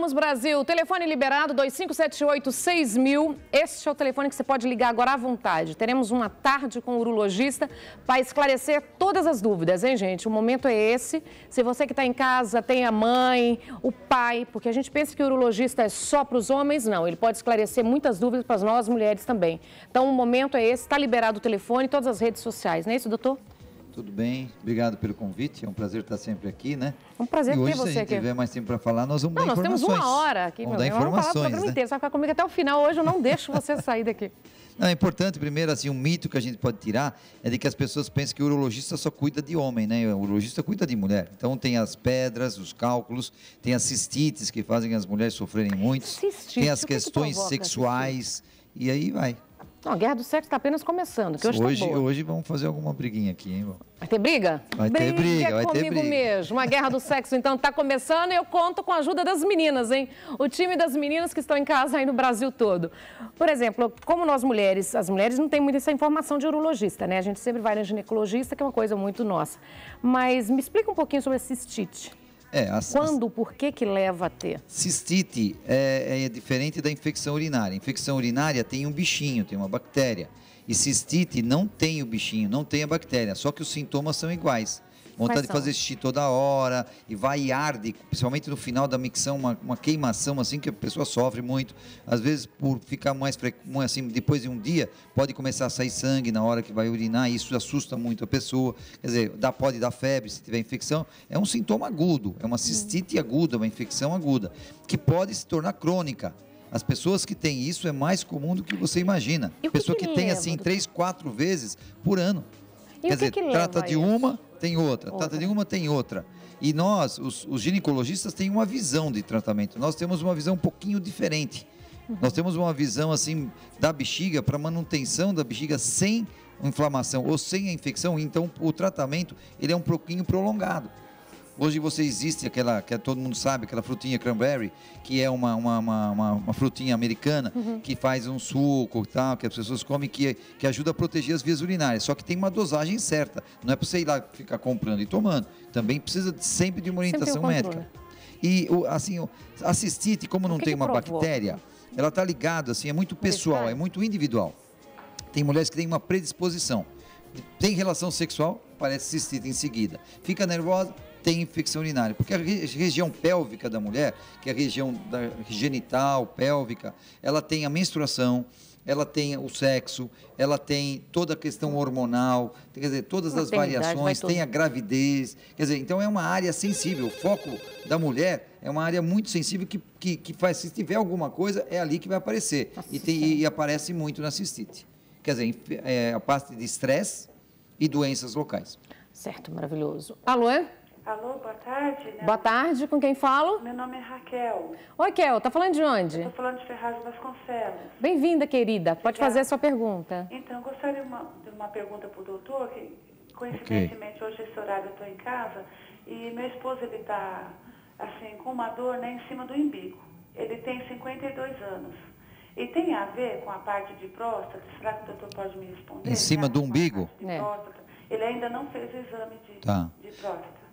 Vamos, Brasil. Telefone liberado, 2578-6000. Este é o telefone que você pode ligar agora à vontade. Teremos uma tarde com o urologista para esclarecer todas as dúvidas, hein, gente? O momento é esse. Se você que está em casa tem a mãe, o pai, porque a gente pensa que o urologista é só para os homens, não. Ele pode esclarecer muitas dúvidas para nós mulheres também. Então, o momento é esse. Está liberado o telefone e todas as redes sociais, não é isso, doutor? Tudo bem, obrigado pelo convite, é um prazer estar sempre aqui, né? É um prazer ter você aqui. Se a gente tiver mais tempo para falar, nós vamos dar informações. Nós temos uma hora aqui, vamos dar informações, vamos falar o programa inteiro, você vai ficar comigo até o final, hoje eu não deixo você sair daqui. Não, é importante, primeiro, assim, um mito que a gente pode tirar é de que as pessoas pensam que o urologista só cuida de homem, né? O urologista cuida de mulher. Então, tem as pedras, os cálculos, tem as cistites que fazem as mulheres sofrerem muito, Cistite, tem as questões sexuais, e aí vai. Não, a guerra do sexo está apenas começando, que hoje vamos fazer alguma briguinha aqui, hein, irmão? Vai ter briga? Vai ter briga, vai ter briga. Comigo mesmo. A guerra do sexo, então, está começando e eu conto com a ajuda das meninas, hein? O time das meninas que estão em casa aí no Brasil todo. Por exemplo, como nós mulheres, as mulheres não têm muita essa informação de urologista, né? A gente sempre vai na ginecologista, que é uma coisa muito nossa. Mas me explica um pouquinho sobre a cistite. Quando, por que leva a ter? Cistite é diferente da infecção urinária. Infecção urinária tem um bichinho, tem uma bactéria. E cistite não tem o bichinho, não tem a bactéria, só que os sintomas são iguais. Vontade de fazer xixi toda hora, e vai e arde, principalmente no final da micção, uma queimação assim que a pessoa sofre muito. Às vezes, por ficar mais assim, depois de um dia, pode começar a sair sangue na hora que vai urinar, e isso assusta muito a pessoa. Quer dizer, pode dar febre se tiver infecção. É um sintoma agudo, é uma cistite aguda, uma infecção aguda, que pode se tornar crônica. As pessoas que têm isso é mais comum do que você imagina. Pessoa que tem assim 3, 4 vezes por ano. Quer dizer, trata de uma, tem outra. Trata de uma, tem outra. E nós, os ginecologistas, têm uma visão de tratamento. Nós temos uma visão um pouquinho diferente. Nós temos uma visão, assim, da bexiga para manutenção da bexiga sem inflamação ou sem a infecção. Então, o tratamento, ele é um pouquinho prolongado. Hoje existe aquela, que todo mundo sabe, aquela frutinha cranberry, que é uma frutinha americana, que faz um suco e tal, que as pessoas comem, que ajuda a proteger as vias urinárias. Só que tem uma dosagem certa. Não é para você ir lá ficar comprando e tomando. Também precisa sempre de uma orientação médica. E assim, a cistite, como não tem uma bactéria, ela está ligada, assim, é muito pessoal, é muito individual. Tem mulheres que têm uma predisposição. Tem relação sexual, parece cistite em seguida. Fica nervosa, tem infecção urinária, porque a região pélvica da mulher, que é a região genital, pélvica, ela tem a menstruação, ela tem o sexo, ela tem toda a questão hormonal, quer dizer, todas as variações, tem a gravidez, quer dizer, então é uma área sensível, o foco da mulher é uma área muito sensível que faz, se tiver alguma coisa, é ali que vai aparecer, e aparece muito na cistite. Quer dizer, a parte de estresse e doenças locais. Certo, maravilhoso. Alô? Alô, boa tarde. Né? Boa tarde, com quem falo? Meu nome é Raquel. Oi, Kel, tá falando de onde? Estou falando de Ferraz de Vasconcelos. Bem-vinda, querida. Pode fazer a sua pergunta. Então, eu gostaria de uma pergunta para o doutor, que coincidentemente hoje esse horário eu estou em casa, e meu esposo, ele está assim, com uma dor, né, em cima do umbigo. Ele tem 52 anos. E tem a ver com a parte de próstata? Será que o doutor pode me responder? Em cima do umbigo? Ele ainda não fez o exame de próstata.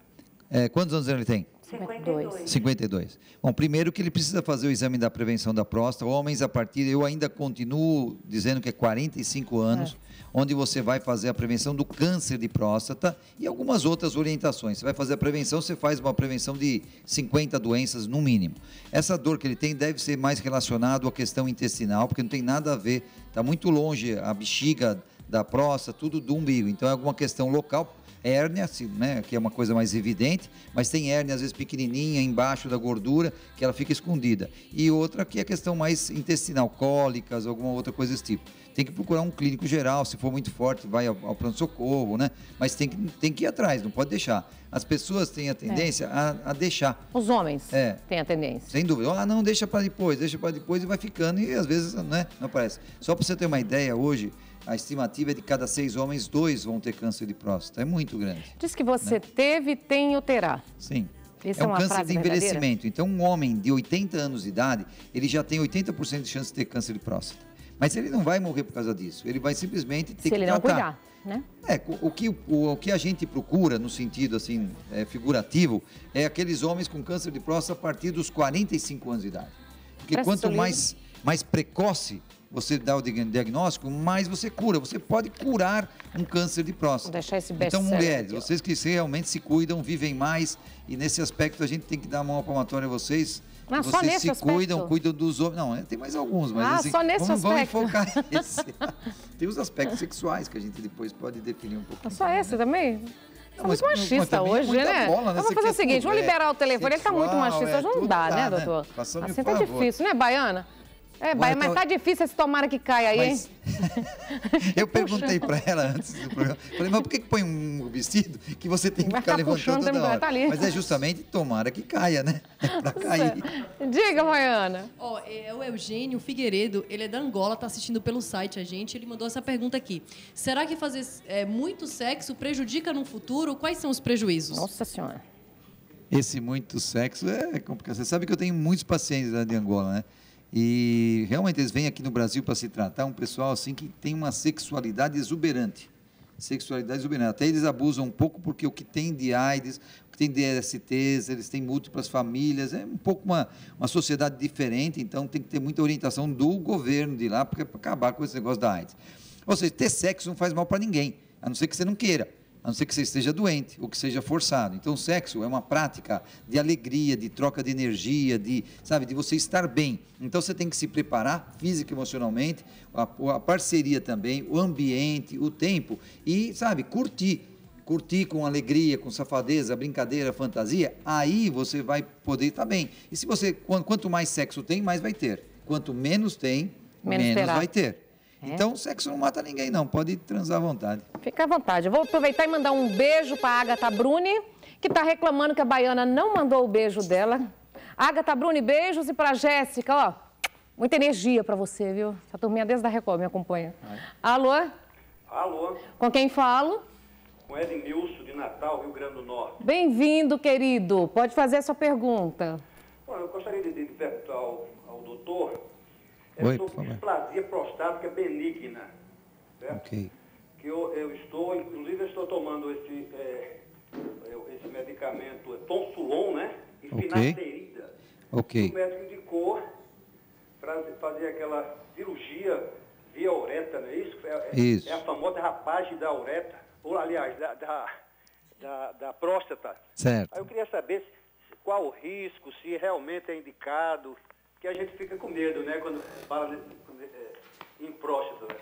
Quantos anos ele tem? 52. 52. Bom, primeiro que ele precisa fazer o exame da prevenção da próstata. Homens, a partir, eu ainda continuo dizendo que é 45 anos, onde você vai fazer a prevenção do câncer de próstata e algumas outras orientações. Você vai fazer a prevenção, você faz uma prevenção de 50 doenças no mínimo. Essa dor que ele tem deve ser mais relacionado à questão intestinal, porque não tem nada a ver, está muito longe a bexiga da próstata, tudo do umbigo. Então é alguma questão local. Hérnia, né, que é uma coisa mais evidente, mas tem hérnia às vezes pequenininha embaixo da gordura, que ela fica escondida. E outra que é a questão mais intestinal, cólicas, alguma outra coisa desse tipo. Tem que procurar um clínico geral, se for muito forte, vai ao pronto-socorro, né? Mas tem que ir atrás, não pode deixar. As pessoas têm a tendência a deixar. Os homens têm a tendência. Sem dúvida. Não, deixa para depois, e vai ficando, e às vezes não aparece. Só para você ter uma ideia, hoje, a estimativa é de cada 6 homens, 2 vão ter câncer de próstata. É muito grande. Diz que você teve, tem ou terá. Sim. Essa é um câncer de envelhecimento. Verdadeira? Então, um homem de 80 anos de idade, ele já tem 80% de chance de ter câncer de próstata. Mas ele não vai morrer por causa disso. Ele vai simplesmente ter que tratar. Se ele não cuidar. né? O que a gente procura, no sentido assim, figurativo, é aqueles homens com câncer de próstata a partir dos 45 anos de idade. Porque quanto mais precoce você dá o diagnóstico, mais você cura. Você pode curar um câncer de próstata. Vou deixar esse então, mulheres, aqui, vocês que realmente se cuidam, vivem mais, e nesse aspecto a gente tem que dar a mão palmatória a vocês. Ah, vocês só nesse se aspecto? cuidam dos homens. Não, tem mais alguns, mas assim, só nesse vamos aspecto. enfocar nesse. Tem os aspectos sexuais que a gente depois pode definir um pouquinho. Só esse também? Tá muito mas machista hoje, né? Vamos fazer o seguinte, vamos liberar o telefone. Ele tá muito machista hoje, não dá, né, doutor? Assim tá difícil, né, Baiana? Baiana, mas tá difícil esse tomara que caia aí, hein? Eu perguntei para ela antes do programa, falei, mas por que põe um vestido que você tem que ficar levantando toda hora? Tá mas é justamente tomara que caia, né? É para cair. Diga, Baiana. É o Eugênio Figueiredo, ele é da Angola, tá assistindo pelo site a gente, ele mandou essa pergunta aqui. Será que fazer muito sexo prejudica no futuro? Quais são os prejuízos? Nossa Senhora. Esse muito sexo é complicado. Você sabe que eu tenho muitos pacientes lá de Angola, né? E realmente eles vêm aqui no Brasil para se tratar, um pessoal assim que tem uma sexualidade exuberante. Até eles abusam um pouco porque o que tem de AIDS, o que tem de DSTs, eles têm múltiplas famílias, é um pouco uma sociedade diferente, então tem que ter muita orientação do governo de lá para acabar com esse negócio da AIDS. Ou seja, ter sexo não faz mal para ninguém, a não ser que você não queira. A não ser que você esteja doente ou que seja forçado. Então, o sexo é uma prática de alegria, de troca de energia, de você estar bem. Então, você tem que se preparar física e emocionalmente, a parceria também, o ambiente, o tempo e, curtir. Curtir com alegria, com safadeza, brincadeira, fantasia, aí você vai poder estar bem. E se você, quanto mais sexo tem, mais vai ter. Quanto menos tem, menos vai ter. Então, sexo não mata ninguém, não. Pode transar à vontade. Fica à vontade. Eu vou aproveitar e mandar um beijo para a Agatha Bruni, que está reclamando que a Baiana não mandou o beijo dela. Agatha Bruni, beijos. E para a Jéssica, ó, muita energia para você, viu? Essa turminha desde a Record me acompanha. Alô? Alô? Com quem falo? Com Edmilson, de Natal, Rio Grande do Norte. Bem-vindo, querido. Pode fazer a sua pergunta. Bom, eu gostaria de perguntar ao doutor... Oi, sobre displasia prostática benigna, certo? Ok. Que eu estou tomando esse medicamento, Tonsulon, né? E finasterida. Ok. O médico indicou para fazer aquela cirurgia via uretra, não é isso? Isso. É a famosa rapagem da uretra, ou aliás, da próstata. Certo. Aí eu queria saber qual o risco, se realmente é indicado... que a gente fica com medo, né, quando fala em próstata. Né?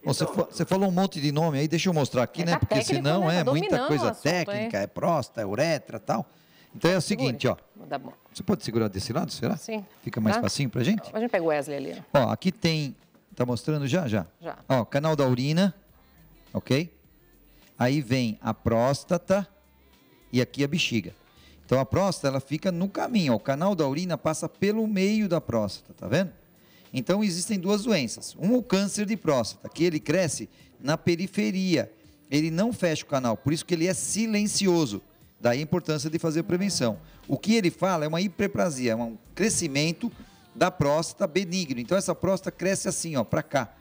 Bom, você falou um monte de nome aí, deixa eu mostrar aqui, né, porque senão é muita coisa técnica, é próstata, é uretra e tal. Então é o seguinte, ó, você pode segurar desse lado, será? Sim. Fica mais facinho pra gente? A gente pega o Wesley ali. Ó, aqui tem, tá mostrando já? Já. Ó, canal da urina, ok? Aí vem a próstata e aqui a bexiga. Então, a próstata, ela fica no caminho, ó, o canal da urina passa pelo meio da próstata, tá vendo? Então, existem duas doenças. O câncer de próstata, que ele cresce na periferia, ele não fecha o canal, por isso que ele é silencioso. Daí a importância de fazer a prevenção. O que ele fala é uma hiperplasia, é um crescimento da próstata benigno. Então, essa próstata cresce assim, ó, para cá.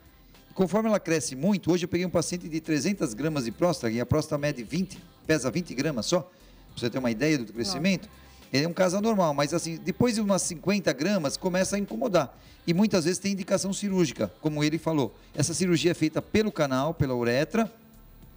E conforme ela cresce muito, hoje eu peguei um paciente de 300 gramas de próstata, e a próstata mede 20, pesa 20 gramas só. Para você ter uma ideia do crescimento, ele é um caso anormal, mas assim, depois de umas 50 gramas, começa a incomodar. E muitas vezes tem indicação cirúrgica, como ele falou. Essa cirurgia é feita pelo canal, pela uretra,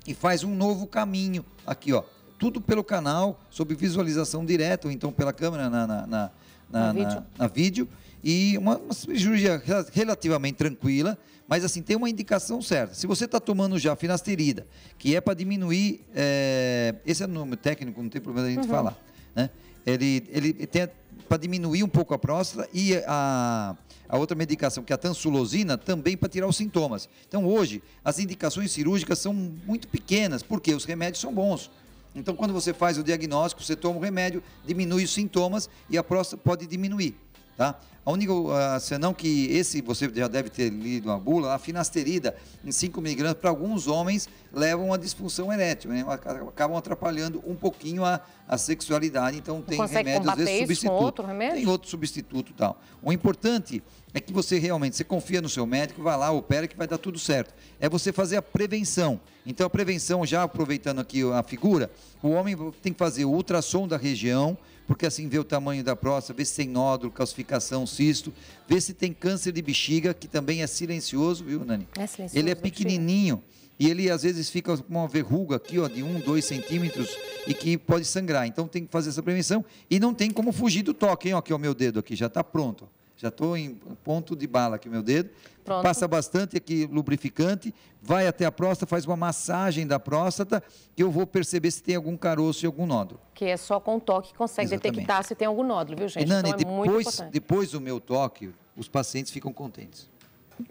e faz um novo caminho aqui, ó. Tudo pelo canal, sob visualização direta, ou então pela câmera na vídeo. E uma cirurgia relativamente tranquila, mas assim, tem uma indicação certa. Se você está tomando já finasterida, que é para diminuir, esse é o nome técnico, não tem problema a gente falar, né? Ele tem para diminuir um pouco a próstata e a outra medicação, que é a tansulosina, também para tirar os sintomas. Então, hoje, as indicações cirúrgicas são muito pequenas, porque os remédios são bons. Então, quando você faz o diagnóstico, você toma o remédio, diminui os sintomas e a próstata pode diminuir. Tá? A única, senão que esse, você já deve ter lido uma bula, a finasterida em 5 miligramas, para alguns homens, levam a disfunção erétil, né? Acabam atrapalhando um pouquinho a sexualidade, então tem remédios, às vezes, substituto. Com outro remédio? Tem outro substituto e tal. O importante é que você realmente, você confia no seu médico, vai lá, opera que vai dar tudo certo. É você fazer a prevenção. Então a prevenção, já aproveitando aqui a figura, o homem tem que fazer o ultrassom da região, porque assim vê o tamanho da próstata, vê se tem nódulo, calcificação, cisto, vê se tem câncer de bexiga, que também é silencioso, viu, Nani? É silencioso. Ele é pequenininho. E ele, às vezes, fica com uma verruga aqui, ó, de 1, 2 centímetros e que pode sangrar. Então, tem que fazer essa prevenção. E não tem como fugir do toque, hein? Ó, aqui, ó, o meu dedo aqui, já está pronto. Ó. Já estou em ponto de bala aqui, o meu dedo. Pronto. Passa bastante aqui lubrificante, vai até a próstata, faz uma massagem da próstata, que eu vou perceber se tem algum caroço e algum nódulo. Que é só com toque que consegue detectar se tem algum nódulo, viu, gente? E, Nani, então, muito importante. depois do meu toque, os pacientes ficam contentes.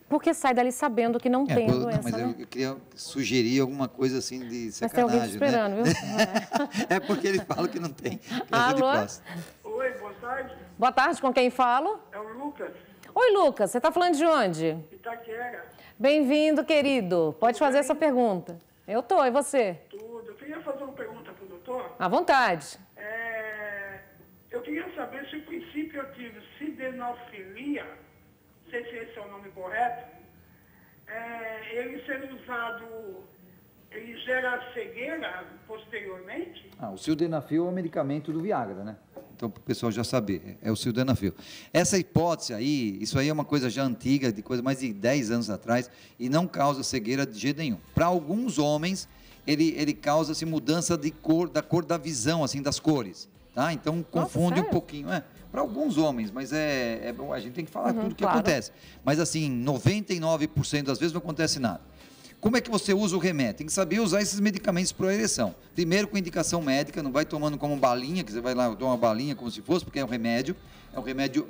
Porque sai dali sabendo que não tem a doença, mas né? eu queria sugerir alguma coisa assim de sacanagem, mas tem alguém te esperando, né? viu? É porque ele fala que não tem. Alô? Oi, boa tarde. Boa tarde, com quem falo? É o Lucas, Oi, Lucas, você está falando de onde? Itaquera. Bem-vindo, querido. Pode fazer essa pergunta. Eu tô, e você? Tudo. Eu queria fazer uma pergunta para o doutor. À vontade. Eu queria saber se o princípio ativo sildenafila, não sei se esse é o nome correto, ele sendo usado, ele gera cegueira posteriormente? O sildenafil é o medicamento do Viagra, né? Então, para o pessoal já saber, é o sildenafil. Essa hipótese aí, isso aí é uma coisa já antiga, de coisa mais de 10 anos atrás, e não causa cegueira de jeito nenhum. Para alguns homens, ele causa assim, mudança de cor, da cor da visão, assim, das cores. Tá? Então, confunde um pouquinho. Para alguns homens, mas é bom, a gente tem que falar tudo o que acontece. Mas, assim, 99% das vezes não acontece nada. Como é que você usa o remédio? Tem que saber usar esses medicamentos para ereção. Primeiro com indicação médica, não vai tomando como balinha, que você vai lá tomar uma balinha como se fosse, porque é um remédio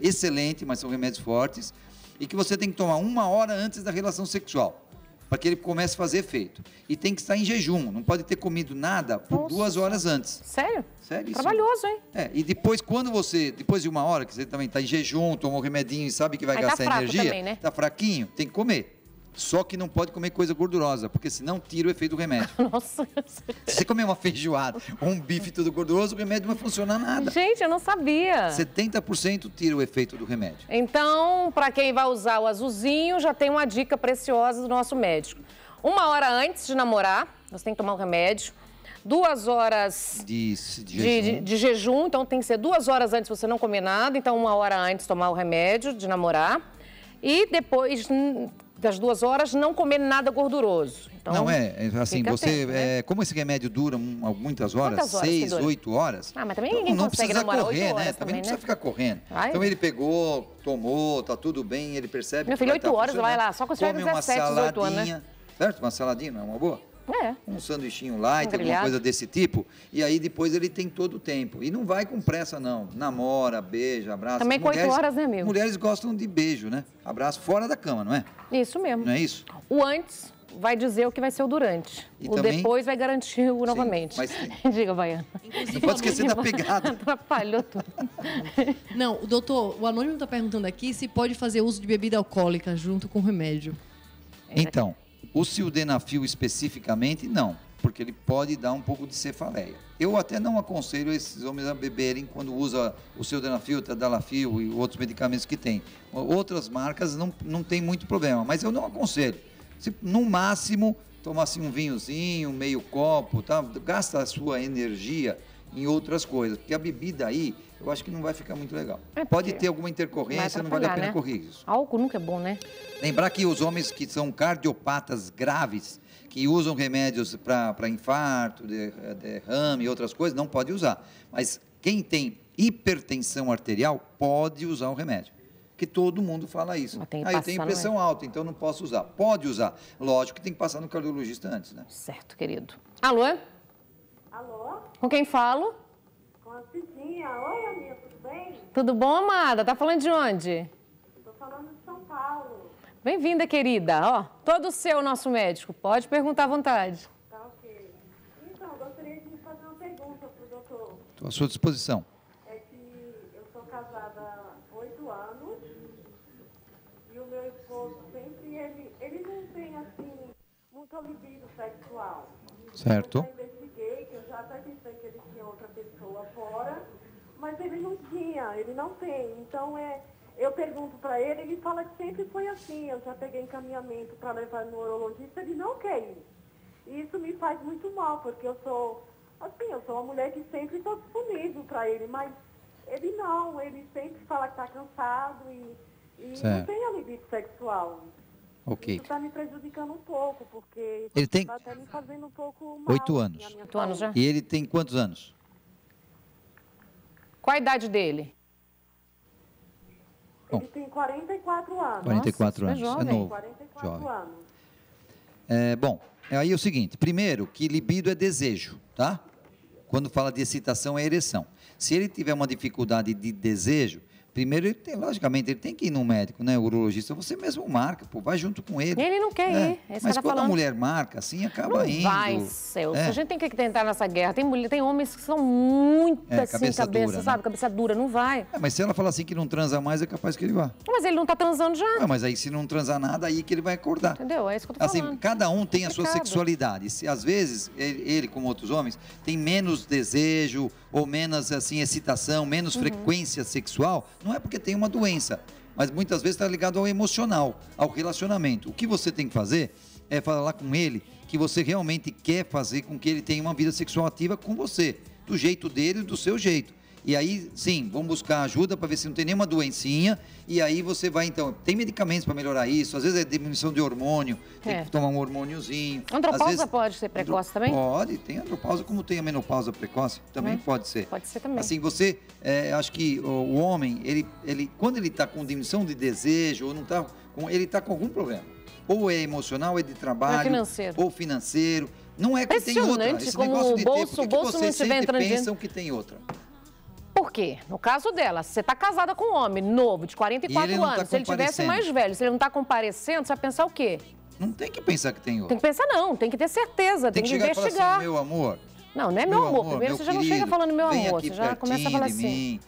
excelente, mas são remédios fortes, e que você tem que tomar 1 hora antes da relação sexual, para que ele comece a fazer efeito. E tem que estar em jejum, não pode ter comido nada por 2 horas antes. Sério? Sério? Trabalhoso, hein? E depois, depois de 1 hora, que você também está em jejum, tomou o remedinho e sabe que vai gastar energia, também, né? Tá fraquinho, tem que comer. Só que não pode comer coisa gordurosa, porque senão tira o efeito do remédio. Nossa. Se você comer uma feijoada ou um bife todo gorduroso, o remédio não vai funcionar nada. Gente, eu não sabia. 70% tira o efeito do remédio. Então, para quem vai usar o azulzinho, já tem uma dica preciosa do nosso médico. 1 hora antes de namorar, você tem que tomar o remédio. 2 horas de jejum, então tem que ser 2 horas antes você não comer nada, então 1 hora antes tomar o remédio de namorar. E depois das 2 horas não comer nada gorduroso. Então, não, assim, você, atento, né? como esse remédio dura muitas horas, Quantas horas 6, 8 horas. Mas também ninguém não consegue precisa namorar correr, 8 horas né? Também não precisa ficar correndo. Então ele pegou, tomou, tá tudo bem, ele percebe. Meu filho, 8 horas, vai lá, só quando tiver 17, 18 anos, né? Certo? Uma saladinha, não é uma boa? Um sanduichinho light, alguma coisa desse tipo, e aí depois ele tem todo o tempo. E não vai com pressa, não. Namora, beija, abraça. Também com 8 horas, né, amigo? Mulheres gostam de beijo, né? Abraço fora da cama, não é? Isso mesmo. Não é isso? O antes vai dizer o que vai ser o durante. E o também... depois vai garantir o novamente. Mas... Diga, Baiana. Não pode esquecer da pegada. Atrapalhou tudo. Não, doutor, o Anônimo está perguntando aqui se pode fazer uso de bebida alcoólica junto com o remédio. Então, o sildenafil especificamente, não. Porque ele pode dar um pouco de cefaleia. Eu até não aconselho esses homens a beberem quando usa o sildenafil, o tadalafil e outros medicamentos que tem. Outras marcas não tem muito problema, mas eu não aconselho. Se, no máximo, tomar assim, um vinhozinho, meio copo, tá? Gasta a sua energia em outras coisas, porque a bebida aí, eu acho que não vai ficar muito legal. Pode ter alguma intercorrência, não vale a pena, né? Correr isso. Álcool nunca é bom, né? Lembrar que os homens que são cardiopatas graves, que usam remédios para infarto, derrame e outras coisas, não pode usar. Mas quem tem hipertensão arterial pode usar o remédio. Porque todo mundo fala isso. Eu tenho pressão alta, então não posso usar. Pode usar. Lógico que tem que passar no cardiologista antes, né? Certo, querido. Alô? Alô? Com quem falo? Com a Cidinha. Oi, amiga, tudo bem? Tudo bom, amada? Tá falando de onde? Estou falando de São Paulo. Bem-vinda, querida. Ó, todo seu, nosso médico. Pode perguntar à vontade. Tá ok. Então, eu gostaria de fazer uma pergunta para o doutor. Estou à sua disposição. É que eu sou casada há 8 anos e o meu esposo sempre, ele não tem, assim, muito libido sexual. Certo. Eu já investiguei, que eu já até pensei que ele tinha outra pessoa fora, mas ele não tem. Então, eu pergunto para ele, ele fala que sempre foi assim. Eu já peguei encaminhamento para levar no urologista, ele não quer ir. E isso me faz muito mal, porque eu sou uma mulher que sempre estou disponível para ele, mas ele não, ele sempre fala que está cansado e não tem a libido sexual. Ok. Isso está me prejudicando um pouco, porque Ele tem está até me fazendo um pouco mal. 8 anos. 8 anos já? E ele tem quantos anos? Qual a idade dele? Ele tem 44 anos. 44 Nossa, anos. é É jovem. novo. 44 Jovem. anos. Bom, aí é o seguinte, primeiro, que libido é desejo, tá? Quando fala de excitação é ereção. Se ele tiver uma dificuldade de desejo, primeiro, logicamente, ele tem que ir no médico, né? O urologista, você mesmo marca, pô, vai junto com ele. Ele não quer ir, é isso que Mas eu tô quando a falando. mulher marca, assim, acaba Não indo. vai, Celso. É. A gente tem que tentar nessa guerra. Tem homens que são muito assim, cabeça dura, né? sabe? Cabeça dura, não vai. Mas se ela falar assim que não transa mais, é capaz que ele vá. Mas ele não tá transando já. Mas aí se não transar nada, aí que ele vai acordar. Entendeu? É isso que eu tô Assim, falando. cada um tem a sua Complicado. sexualidade. Se, às vezes, ele, como outros homens, tem menos desejo ou menos assim, excitação, menos frequência sexual, não é porque tem uma doença, mas muitas vezes está ligado ao emocional, ao relacionamento. O que você tem que fazer é falar com ele que você realmente quer fazer com que ele tenha uma vida sexual ativa com você, do jeito dele, do seu jeito. E aí, sim, vamos buscar ajuda para ver se não tem nenhuma doencinha. E aí você vai, então, tem medicamentos para melhorar isso. Às vezes é diminuição de hormônio, tem que tomar um hormôniozinho. Andropausa Às vezes, pode ser precoce também? Pode, tem andropausa, como tem a menopausa precoce, também pode ser. Pode ser também. Assim, você, acho que o homem, ele quando ele está com diminuição de desejo, ou não tá ele está com algum problema. Ou é emocional, ou é de trabalho, ou financeiro. Não é que tem outra. Esse como negócio de bolso, ter, porque bolso vocês não tiver sempre entrando pensam que tem outra. Por quê? No caso dela, se você está casada com um homem novo, de 44 não tá anos, se ele tivesse mais velho, se ele não está comparecendo, você vai pensar o quê? Não tem que pensar que tem outra. Tem que pensar não, tem que ter certeza, tem que chegar investigar. E falar assim, meu amor. Não é meu amor. Primeiro você já não chega falando meu amor, você já começa a falar assim.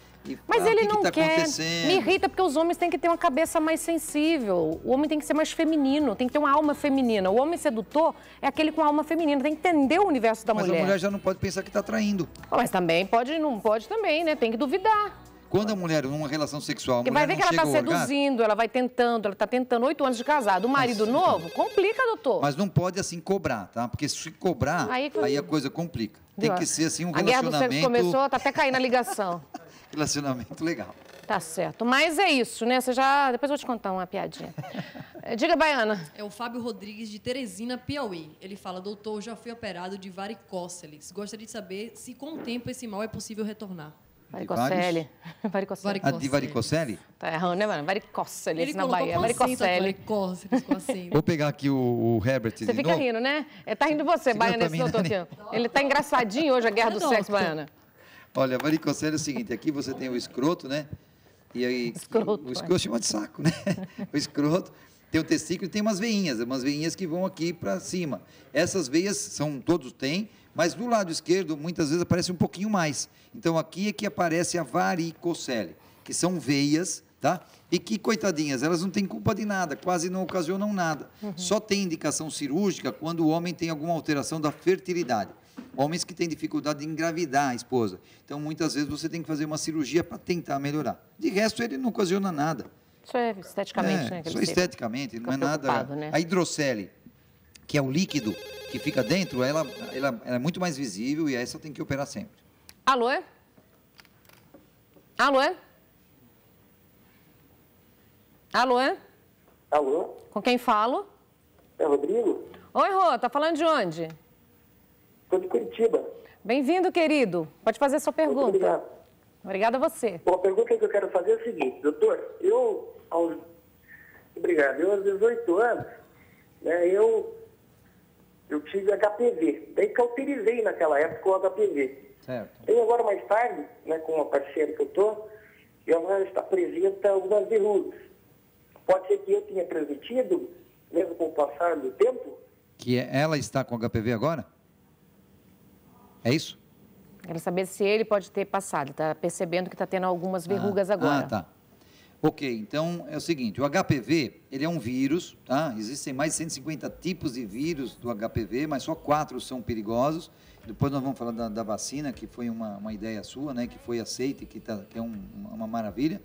Mas ele não quer. Me irrita porque os homens têm que ter uma cabeça mais sensível. O homem tem que ser mais feminino, tem que ter uma alma feminina. O homem sedutor é aquele com alma feminina, tem que entender o universo da mulher. Mas a mulher já não pode pensar que está traindo. Mas também não pode também, né? Tem que duvidar. Quando a mulher, numa relação sexual, Porque vai ver que ela está seduzindo, ela vai tentando, ela está tentando 8 anos de casado. O marido novo, complica, doutor. Mas não pode assim cobrar, tá? Porque se cobrar, aí a coisa complica. Tem que ser assim um relacionamento... A guerra do sexo começou, tá até caindo a ligação. Relacionamento legal. Tá certo. Mas é isso, né? Você já... Depois eu vou te contar uma piadinha. Diga, Baiana. É o Fábio Rodrigues, de Teresina, Piauí. Ele fala, doutor, já fui operado de varicóceles. Gostaria de saber se com o tempo esse mal é possível retornar. Varicocele. De varicocele? Tá errando, né, mano? Varicóceles Ele na Bahia. Varicocele. Vou pegar aqui o Herbert de novo. Você fica rindo, né? Ele tá rindo de você, Baiana, esse doutor aqui. Ele tá engraçadinho hoje, a guerra do sexo, Baiana. Olha, varicocele é o seguinte, aqui você tem o escroto, né? E aí, o escroto chama de saco, né? O escroto tem o testículo e tem umas veinhas que vão aqui para cima. Essas veias todos têm, mas do lado esquerdo, muitas vezes aparece um pouquinho mais. Então, aqui é que aparece a varicocele, que são veias, tá? E que, coitadinhas, elas não têm culpa de nada, quase não ocasionam nada. Só tem indicação cirúrgica quando o homem tem alguma alteração da fertilidade. Homens que têm dificuldade de engravidar a esposa. Então, muitas vezes, você tem que fazer uma cirurgia para tentar melhorar. De resto, ele não ocasiona nada. Isso é esteticamente, né? Só esteticamente, não é nada... Né? A hidrocele, que é o líquido que fica dentro, ela é muito mais visível e essa tem que operar sempre. Alô? Alô? Alô? Alô? Com quem falo? É Rodrigo? Oi, Rô, tá falando de onde? Estou de Curitiba. Bem-vindo, querido. Pode fazer sua pergunta. Muito obrigado. Obrigada a você. Bom, a pergunta que eu quero fazer é a seguinte, doutor, Obrigado. Eu, aos 18 anos, né, eu tive HPV. Daí cauterizei naquela época o HPV. Certo. E agora, mais tarde, né, com uma parceira que eu estou, ela está apresenta algumas verrugas. Pode ser que eu tenha transmitido, mesmo com o passar do tempo? Que ela está com HPV agora? É isso? Quero saber se ele pode ter passado. Está percebendo que está tendo algumas verrugas agora. Tá. Ok, então é o seguinte, o HPV, ele é um vírus, tá? Existem mais de 150 tipos de vírus do HPV, mas só 4 são perigosos. Depois nós vamos falar da vacina, que foi uma ideia sua, né? Que foi aceita, que é uma maravilha.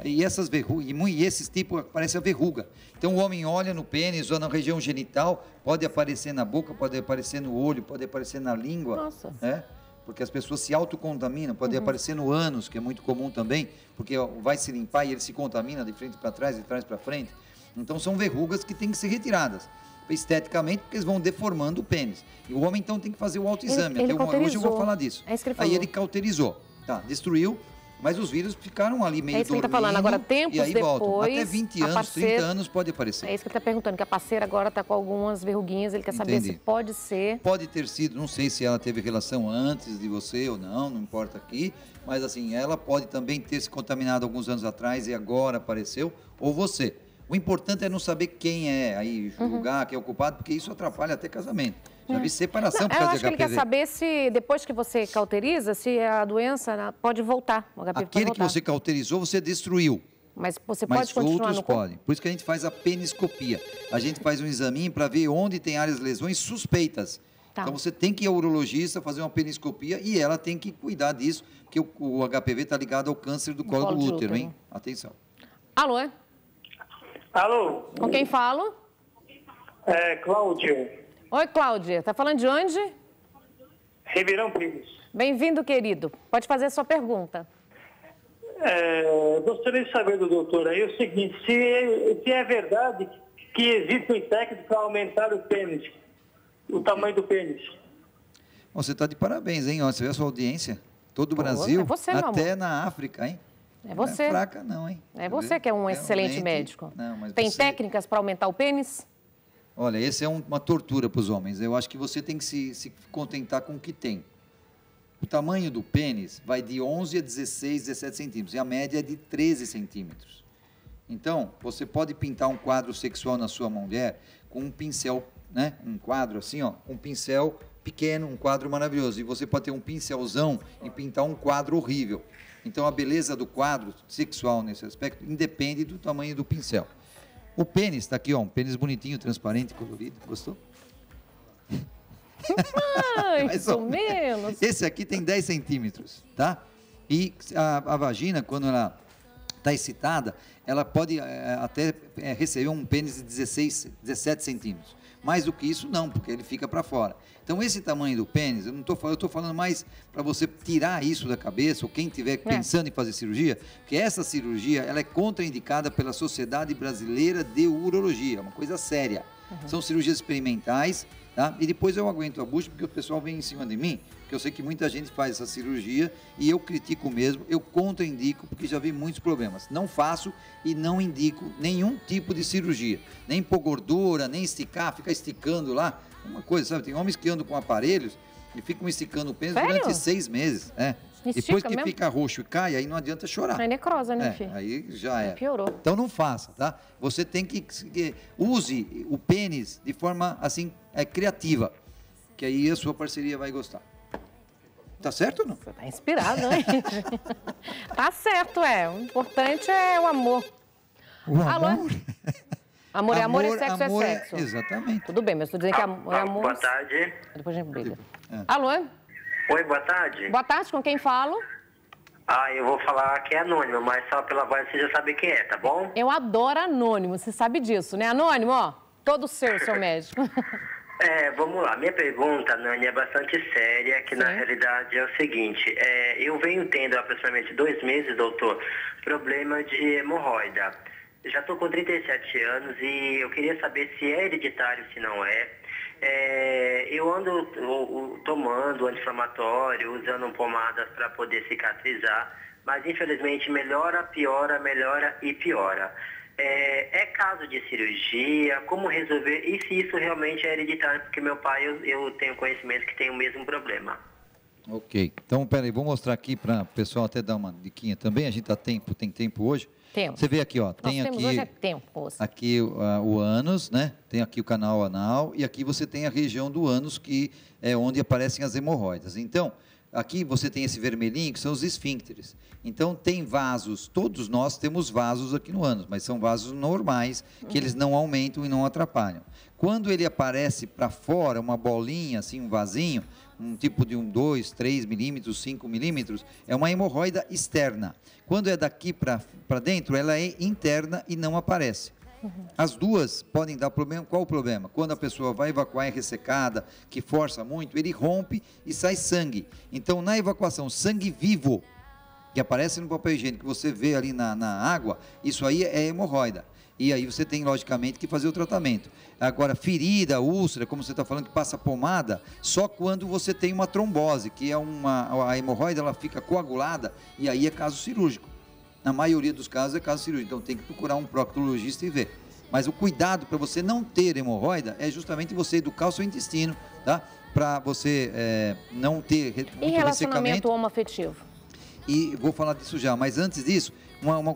E essas verrugas, e esses tipos, aparece a verruga. Então o homem olha no pênis ou na região genital, pode aparecer na boca, pode aparecer no olho, pode aparecer na língua. Nossa. Né? Porque as pessoas se autocontaminam, pode aparecer no ânus, que é muito comum também, porque vai se limpar e ele se contamina de frente para trás, de trás para frente. Então são verrugas que têm que ser retiradas, esteticamente, porque eles vão deformando o pênis. E o homem então tem que fazer o autoexame. Ele Hoje eu vou falar disso. É isso que ele falou. Aí ele cauterizou, tá, destruiu, mas os vírus ficaram ali meio É isso que ele está falando. Agora, tempos e aí depois, voltam. Até 20 anos, parceira, 30 anos pode aparecer. É isso que ele está perguntando, que a parceira agora está com algumas verruguinhas, ele quer saber Entendi. se pode ser. Pode ter sido, não sei se ela teve relação antes de você ou não importa aqui, mas assim, ela pode também ter se contaminado alguns anos atrás e agora apareceu, ou você. O importante é não saber quem é, aí julgar, quem é o culpado, porque isso atrapalha até casamento. Já vi separação por Eu causa acho de que ele HPV. quer saber se, depois que você cauteriza, se a doença pode voltar. O HPV pode Aquele que voltar. você cauterizou, você destruiu. Mas você Mas pode continuar outros no corpo. podem. Por isso que a gente faz a peniscopia. A gente faz um examinho para ver onde tem áreas de lesões suspeitas. Tá. Então você tem que ir ao urologista fazer uma peniscopia e ela tem que cuidar disso, porque o HPV está ligado ao câncer do colo do útero, hein? Atenção. Alô? Alô? Com quem falo? Cláudio, Oi, Cláudia. Tá falando de onde? Ribeirão Pires. Bem-vindo, querido. Pode fazer a sua pergunta. Gostaria de saber do doutor aí o seguinte, se é verdade que existe um técnico para aumentar o pênis, o tamanho do pênis. Você está de parabéns, hein? Ó, você vê a sua audiência? Todo o Brasil, é você, meu até amor. na África, hein? É você. Não é fraca não, hein? É você que é um excelente Realmente, médico. Não, mas Tem você... técnicas para aumentar o pênis? Olha, esse é uma tortura para os homens. Eu acho que você tem que se contentar com o que tem. O tamanho do pênis vai de 11 a 16, 17 centímetros. E a média é de 13 centímetros. Então, você pode pintar um quadro sexual na sua mulher com um pincel, né? Um quadro assim, ó, um pincel pequeno, um quadro maravilhoso. E você pode ter um pincelzão e pintar um quadro horrível. Então, a beleza do quadro sexual nesse aspecto independe do tamanho do pincel. O pênis está aqui, ó, um pênis bonitinho, transparente, colorido. Gostou? Mais ou menos. Esse aqui tem 10 centímetros, tá? E a vagina, quando ela está excitada, ela pode até receber um pênis de 16, 17 centímetros. Mais do que isso, não, porque ele fica para fora. Então, esse tamanho do pênis, eu estou falando mais para você tirar isso da cabeça, ou quem estiver pensando em fazer cirurgia, porque essa cirurgia, ela é contraindicada pela Sociedade Brasileira de Urologia, uma coisa séria. São cirurgias experimentais, tá? E depois eu aguento a bucha, porque o pessoal vem em cima de mim, porque eu sei que muita gente faz essa cirurgia, e eu critico mesmo, eu contraindico, porque já vi muitos problemas. Não faço e não indico nenhum tipo de cirurgia, nem pôr gordura, nem esticar, ficar esticando lá, uma coisa, sabe? Tem homens que andam com aparelhos e ficam esticando o pênis durante 6 meses, Depois que mesmo? Fica roxo e cai, aí não adianta chorar. É necrosa, né, filho? Aí já é. Piorou. Então não faça, tá? Você tem que use o pênis de forma assim criativa, que aí a sua parceria vai gostar. Tá certo ou não? Você tá inspirado, né? Tá certo, O importante é o amor. O Alô? amor? Amor é amor e sexo amor é sexo. Exatamente. Tudo bem, mas estou dizendo que amor é amor. Boa tarde. Depois a gente briga. É. Alô? Oi, boa tarde. Boa tarde, com quem falo? Eu vou falar que é anônimo, mas só pela voz você já sabe quem é, tá bom? Eu adoro anônimo, você sabe disso, né? Anônimo, ó, todo seu médico. Vamos lá. Minha pergunta, Nani, é bastante séria, que na realidade é o seguinte. Eu venho tendo há aproximadamente 2 meses, doutor, problema de hemorroida. Já estou com 37 anos e eu queria saber se é hereditário, se não é. Eu ando tomando anti-inflamatório, usando pomadas para poder cicatrizar, mas infelizmente melhora, piora, melhora e piora. É caso de cirurgia? Como resolver? E se isso realmente é hereditário? Porque meu pai, eu tenho conhecimento que tem o mesmo problema. Ok. Então, peraí, vou mostrar aqui para o pessoal até dar uma diquinha também. A gente tem tempo hoje. Temos. Você vê aqui, ó. Tem temos aqui, hoje tempo, moça. aqui o ânus, né? Tem aqui o canal anal e aqui você tem a região do ânus que é onde aparecem as hemorroidas. Então, aqui você tem esse vermelhinho, que são os esfíncteres. Então, tem vasos, todos nós temos vasos aqui no ânus, mas são vasos normais, que eles não aumentam e não atrapalham. Quando ele aparece para fora, uma bolinha, assim, um vasinho, um tipo de 2, 3 milímetros, 5 milímetros, é uma hemorroida externa. Quando é daqui para dentro, ela é interna e não aparece. As duas podem dar problema. Qual o problema? Quando a pessoa vai evacuar, é ressecada, que força muito, ele rompe e sai sangue. Então, na evacuação, sangue vivo, que aparece no papel higiênico, que você vê ali na água, isso aí é hemorroida. E aí você tem, logicamente, que fazer o tratamento. Agora, ferida, úlcera, como você está falando, que passa pomada, só quando você tem uma trombose, que é a hemorroida, ela fica coagulada, e aí é caso cirúrgico. Na maioria dos casos é caso cirúrgico, então tem que procurar um proctologista e ver. Mas o cuidado para você não ter hemorroida é justamente você educar o seu intestino, tá? Para você não ter muito e relacionamento ressecamento. homoafetivo? E vou falar disso já, mas antes disso,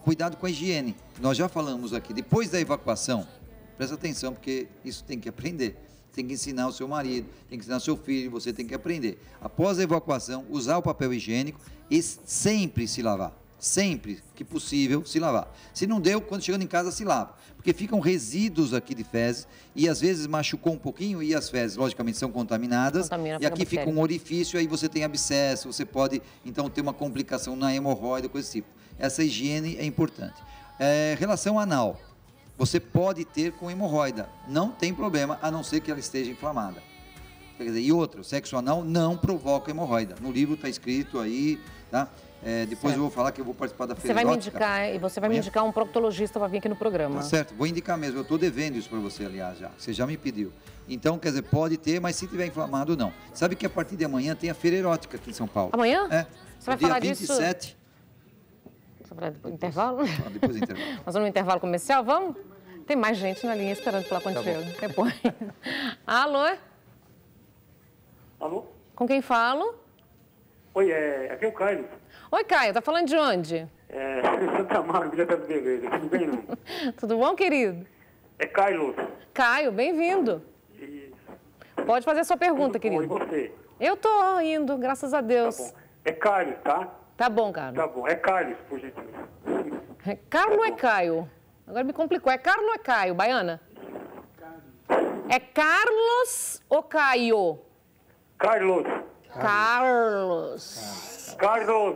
cuidado com a higiene. Nós já falamos aqui, depois da evacuação, presta atenção, porque isso tem que aprender. Tem que ensinar o seu marido, tem que ensinar o seu filho, você tem que aprender. Após a evacuação, usar o papel higiênico e sempre se lavar. Sempre que possível se lavar. Se não deu, quando chegando em casa se lava. Porque ficam resíduos aqui de fezes e às vezes machucou um pouquinho e as fezes, logicamente, são contaminadas. E aqui fica um orifício, aí você tem abscesso, você pode, então, ter uma complicação na hemorroida, coisa desse tipo. Essa higiene é importante. Relação anal. Você pode ter com hemorroida. Não tem problema, a não ser que ela esteja inflamada. Quer dizer, e outra, o sexo anal não provoca hemorroida. No livro está escrito aí, tá? Depois eu vou falar que eu vou participar da feira Você vai me indicar um proctologista para vir aqui no programa. Tá certo, vou indicar mesmo. Eu estou devendo isso para você, aliás, já. Você já me pediu. Então, quer dizer, pode ter, mas se tiver inflamado, não. Sabe que a partir de amanhã tem a feira erótica aqui em São Paulo. Amanhã? Você vai falar disso? Dia 27. Você vai para o intervalo? Depois do intervalo. Nós vamos no intervalo comercial, vamos? Tem mais gente na linha esperando falar contigo. Tá bom. Depois. Alô? Alô? Com quem falo? Oi, aqui é o Caio. Oi, Caio, tá falando de onde? Santa Amaro, Vila das Beleza. Tudo bem, não? Tudo bom, querido? É Caio. Caio, bem-vindo. Pode fazer sua pergunta, querido. E você? Eu tô indo, graças a Deus. Tá bom. É Carlos, tá? Tá bom, Carlos. Tá bom, é Carlos, por gentileza. É Carlos ou é Caio? Agora me complicou. É Carlos ou é Caio, Baiana? É Carlos ou Caio? Carlos. Carlos.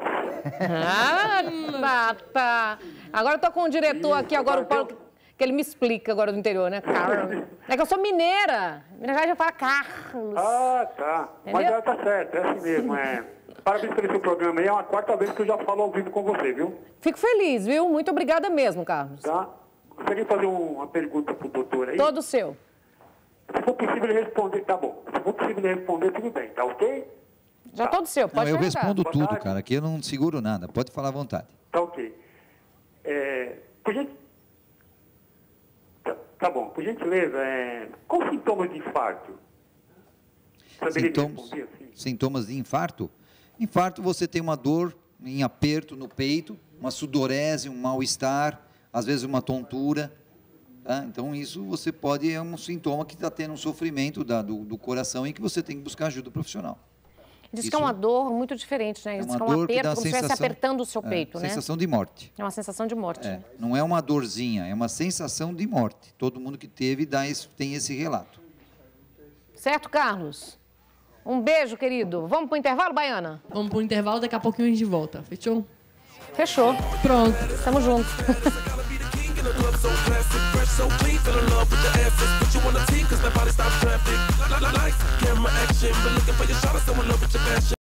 Tá. Agora eu tô com o diretor aqui, agora o Paulo, que ele me explica agora do interior, né? Carlos. É que eu sou mineira. Mineira já fala Carlos. Ah, tá. Entendeu? Mas tá certo, é assim mesmo. Parabéns pelo seu programa aí. É uma quarta vez que eu já falo ao vivo com você, viu? Fico feliz, viu? Muito obrigada mesmo, Carlos. Tá. Gostaria de fazer uma pergunta pro doutor aí? Todo seu. Se for possível ele responder, tá bom. Se for possível ele responder, tudo bem, tá ok? Já todo seu, pode perguntar. Eu respondo Boa tudo, tarde. cara. Aqui eu não seguro nada. Pode falar à vontade. Tá ok. Tá bom. Por gentileza, quais os sintomas de infarto? Sintomas de infarto? Infarto, você tem uma dor em aperto no peito, uma sudorese, um mal-estar, às vezes uma tontura. Tá? Então, isso você pode, é um sintoma que está tendo um sofrimento do coração e que você tem que buscar ajuda profissional. Diz que é uma dor muito diferente, né? Diz que é um aperto, como se estivesse apertando o seu peito, né? Sensação de morte. É uma sensação de morte. Não é uma dorzinha, é uma sensação de morte. Todo mundo que teve tem esse relato. Certo, Carlos? Um beijo, querido. Vamos pro intervalo, Baiana? Vamos pro intervalo, daqui a pouquinho a gente volta. Fechou? Fechou. Pronto. Tamo junto. So classic, fresh, so clean, fell in love with the essence. Put you on the T, cause my body stops traffic. Lights, camera, action, been looking for your shot, I'm so in love with your passion.